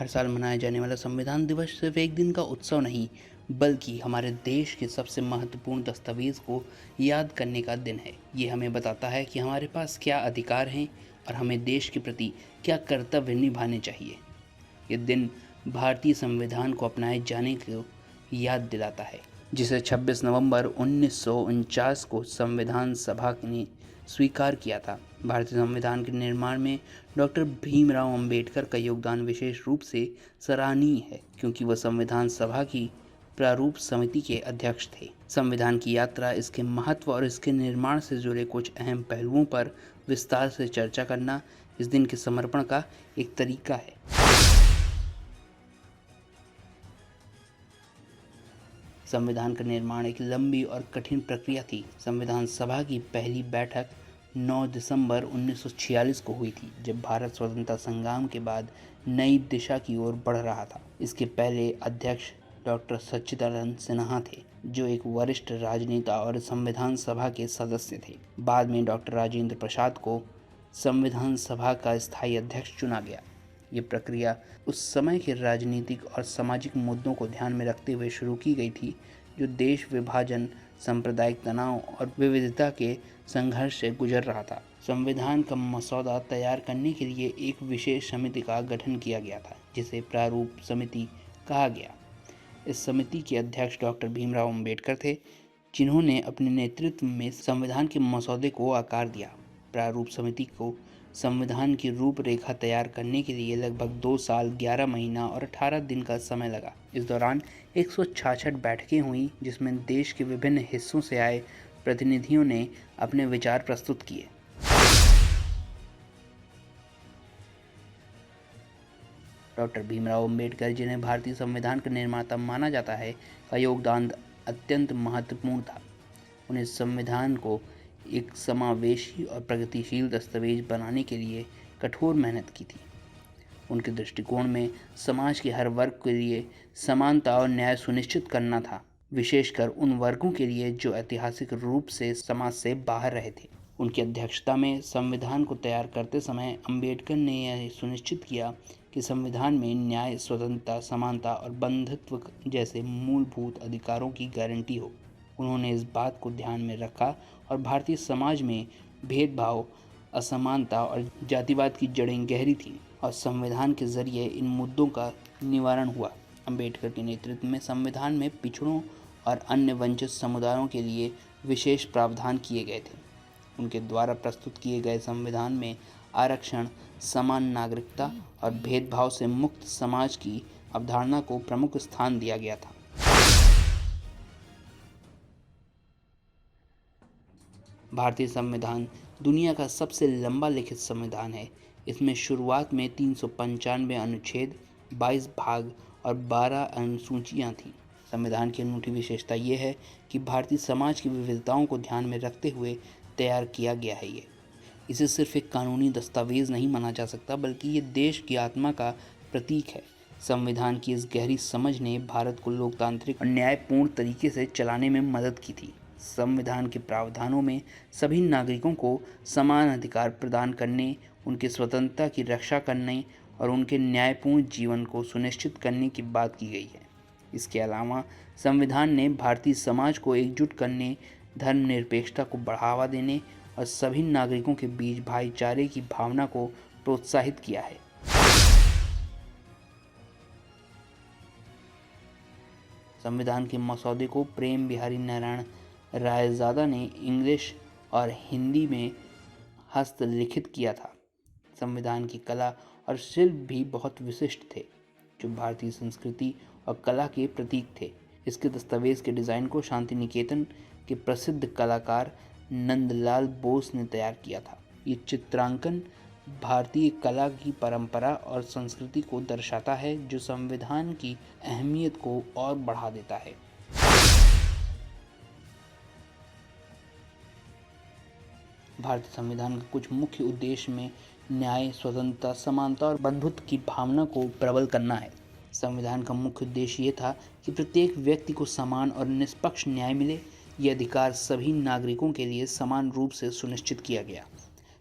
हर साल मनाया जाने वाला संविधान दिवस सिर्फ एक दिन का उत्सव नहीं, बल्कि हमारे देश के सबसे महत्वपूर्ण दस्तावेज को याद करने का दिन है। ये हमें बताता है कि हमारे पास क्या अधिकार हैं और हमें देश के प्रति क्या कर्तव्य निभाने चाहिए। ये दिन भारतीय संविधान को अपनाए जाने को याद दिलाता है, जिसे 26 नवंबर 1949 को संविधान सभा ने स्वीकार किया था। भारतीय संविधान के निर्माण में डॉक्टर भीमराव अंबेडकर का योगदान विशेष रूप से सराहनीय है, क्योंकि वह संविधान सभा की प्रारूप समिति के अध्यक्ष थे। संविधान की यात्रा, इसके महत्व और इसके निर्माण से जुड़े कुछ अहम पहलुओं पर विस्तार से चर्चा करना इस दिन के समर्पण का एक तरीका है। संविधान का निर्माण एक लंबी और कठिन प्रक्रिया थी। संविधान सभा की पहली बैठक 9 दिसंबर 1946 को हुई थी, जब भारत स्वतंत्रता संग्राम के बाद नई दिशा की ओर बढ़ रहा था। इसके पहले अध्यक्ष डॉक्टर सच्चिदानंद सिन्हा थे, जो एक वरिष्ठ राजनेता और संविधान सभा के सदस्य थे। बाद में डॉक्टर राजेंद्र प्रसाद को संविधान सभा का स्थायी अध्यक्ष चुना गया। ये प्रक्रिया उस समय के राजनीतिक और सामाजिक मुद्दों को ध्यान में रखते हुए शुरू की गई थी, जो देश विभाजन, सांप्रदायिक तनाव और विविधता के संघर्ष से गुजर रहा था। संविधान का मसौदा तैयार करने के लिए एक विशेष समिति का गठन किया गया था, जिसे प्रारूप समिति कहा गया। इस समिति के अध्यक्ष डॉक्टर भीमराव अंबेडकर थे, जिन्होंने अपने नेतृत्व में संविधान के मसौदे को आकार दिया। प्रारूप समिति को संविधान की रूपरेखा तैयार करने के लिए लगभग 2 साल, 11 महीना और 18 दिन का समय लगा। इस दौरान 166 बैठकें हुई, जिसमें देश के विभिन्न हिस्सों से आए प्रतिनिधियों ने अपने विचार प्रस्तुत किए। डॉक्टर भीमराव अंबेडकर, जिन्हें भारतीय संविधान का निर्माता माना जाता है, का योगदान अत्यंत महत्वपूर्ण था। उन्हें संविधान को एक समावेशी और प्रगतिशील दस्तावेज बनाने के लिए कठोर मेहनत की थी। उनके दृष्टिकोण में समाज के हर वर्ग के लिए समानता और न्याय सुनिश्चित करना था, विशेषकर उन वर्गों के लिए जो ऐतिहासिक रूप से समाज से बाहर रहे थे। उनकी अध्यक्षता में संविधान को तैयार करते समय अंबेडकर ने यह सुनिश्चित किया कि संविधान में न्याय, स्वतंत्रता, समानता और बंधुत्व जैसे मूलभूत अधिकारों की गारंटी हो। उन्होंने इस बात को ध्यान में रखा और भारतीय समाज में भेदभाव, असमानता और जातिवाद की जड़ें गहरी थीं, और संविधान के जरिए इन मुद्दों का निवारण हुआ। अंबेडकर के नेतृत्व में संविधान में पिछड़ों और अन्य वंचित समुदायों के लिए विशेष प्रावधान किए गए थे। उनके द्वारा प्रस्तुत किए गए संविधान में आरक्षण, समान नागरिकता और भेदभाव से मुक्त समाज की अवधारणा को प्रमुख स्थान दिया गया था। भारतीय संविधान दुनिया का सबसे लंबा लिखित संविधान है। इसमें शुरुआत में 395 अनुच्छेद, 22 भाग और 12 अनुसूचियाँ थीं। संविधान की अनूठी विशेषता ये है कि भारतीय समाज की विविधताओं को ध्यान में रखते हुए तैयार किया गया है। इसे सिर्फ एक कानूनी दस्तावेज नहीं माना जा सकता, बल्कि ये देश की आत्मा का प्रतीक है। संविधान की इस गहरी समझ ने भारत को लोकतांत्रिक और न्यायपूर्ण तरीके से चलाने में मदद की थी। संविधान के प्रावधानों में सभी नागरिकों को समान अधिकार प्रदान करने, उनकी स्वतंत्रता की रक्षा करने और उनके न्यायपूर्ण जीवन को सुनिश्चित करने की बात की गई है। इसके अलावा संविधान ने भारतीय समाज को एकजुट करने, धर्मनिरपेक्षता को बढ़ावा देने और सभी नागरिकों के बीच भाईचारे की भावना को प्रोत्साहित किया है। संविधान के मसौदे को प्रेम बिहारी नारायण रायजादा ने इंग्लिश और हिंदी में हस्तलिखित किया था। संविधान की कला और शिल्प भी बहुत विशिष्ट थे, जो भारतीय संस्कृति और कला के प्रतीक थे। इसके दस्तावेज के डिज़ाइन को शांति निकेतन के प्रसिद्ध कलाकार नंदलाल बोस ने तैयार किया था। ये चित्रांकन भारतीय कला की परंपरा और संस्कृति को दर्शाता है, जो संविधान की अहमियत को और बढ़ा देता है। भारतीय संविधान के कुछ मुख्य उद्देश्य में न्याय, स्वतंत्रता, समानता और बंधुत्व की भावना को प्रबल करना है। संविधान का मुख्य उद्देश्य ये था कि प्रत्येक व्यक्ति को समान और निष्पक्ष न्याय मिले। ये अधिकार सभी नागरिकों के लिए समान रूप से सुनिश्चित किया गया।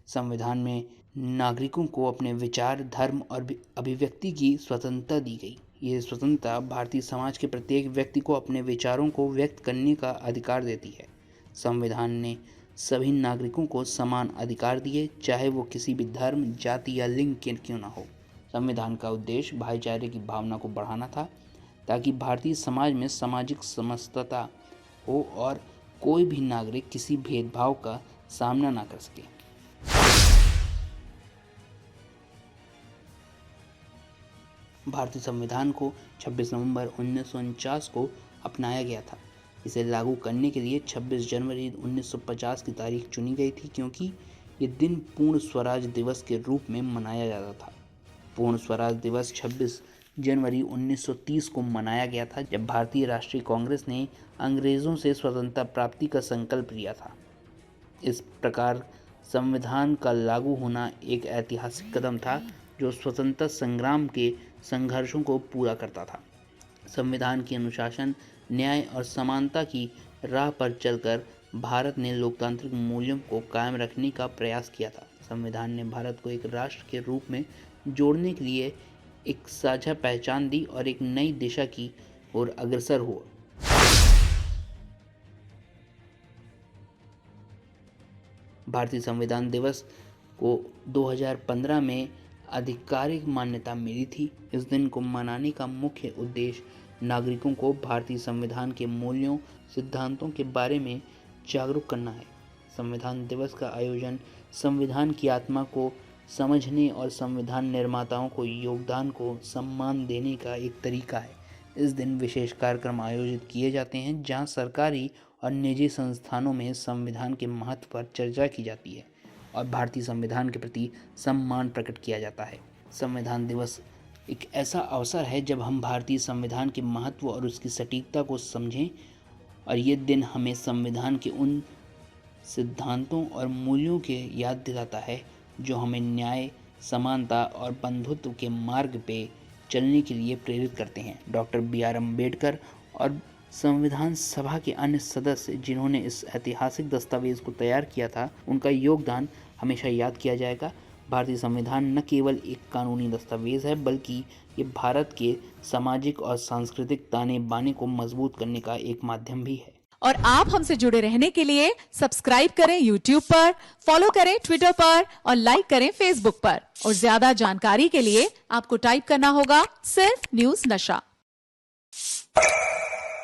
संविधान में नागरिकों को अपने विचार, धर्म और अभिव्यक्ति की स्वतंत्रता दी गई। ये स्वतंत्रता भारतीय समाज के प्रत्येक व्यक्ति को अपने विचारों को व्यक्त करने का अधिकार देती है। संविधान ने सभी नागरिकों को समान अधिकार दिए, चाहे वो किसी भी धर्म, जाति या लिंग के क्यों न हो। संविधान का उद्देश्य भाईचारे की भावना को बढ़ाना था, ताकि भारतीय समाज में सामाजिक समरसता हो और कोई भी नागरिक किसी भेदभाव का सामना न कर सके। भारतीय संविधान को 26 नवंबर 1949 को अपनाया गया था। इसे लागू करने के लिए 26 जनवरी 1950 की तारीख चुनी गई थी, क्योंकि ये दिन पूर्ण स्वराज दिवस के रूप में मनाया जाता था। पूर्ण स्वराज दिवस 26 जनवरी 1930 को मनाया गया था, जब भारतीय राष्ट्रीय कांग्रेस ने अंग्रेज़ों से स्वतंत्रता प्राप्ति का संकल्प लिया था। इस प्रकार संविधान का लागू होना एक ऐतिहासिक कदम था, जो स्वतंत्रता संग्राम के संघर्षों को पूरा करता था। संविधान की अनुशासन, न्याय और समानता की राह पर चलकर भारत ने लोकतांत्रिक मूल्यों को कायम रखने का प्रयास किया था। संविधान ने भारत को एक राष्ट्र के रूप में जोड़ने के लिए एक साझा पहचान दी और एक नई दिशा की ओर अग्रसर हुआ। भारतीय संविधान दिवस को 2015 में आधिकारिक मान्यता मिली थी। इस दिन को मनाने का मुख्य उद्देश्य नागरिकों को भारतीय संविधान के मूल्यों, सिद्धांतों के बारे में जागरूक करना है। संविधान दिवस का आयोजन संविधान की आत्मा को समझने और संविधान निर्माताओं को योगदान को सम्मान देने का एक तरीका है। इस दिन विशेष कार्यक्रम आयोजित किए जाते हैं, जहां सरकारी और निजी संस्थानों में संविधान के महत्व पर चर्चा की जाती है और भारतीय संविधान के प्रति सम्मान प्रकट किया जाता है। संविधान दिवस एक ऐसा अवसर है जब हम भारतीय संविधान के महत्व और उसकी सटीकता को समझें, और ये दिन हमें संविधान के उन सिद्धांतों और मूल्यों के याद दिलाता है जो हमें न्याय, समानता और बंधुत्व के मार्ग पे चलने के लिए प्रेरित करते हैं। डॉक्टर BR अम्बेडकर और संविधान सभा के अन्य सदस्य जिन्होंने इस ऐतिहासिक दस्तावेज को तैयार किया था, उनका योगदान हमेशा याद किया जाएगा। भारतीय संविधान न केवल एक कानूनी दस्तावेज है, बल्कि ये भारत के सामाजिक और सांस्कृतिक ताने बाने को मजबूत करने का एक माध्यम भी है। और आप हमसे जुड़े रहने के लिए सब्सक्राइब करें YouTube पर, फॉलो करें Twitter पर और लाइक करें Facebook पर। और ज्यादा जानकारी के लिए आपको टाइप करना होगा सिर्फ न्यूज़ नशा।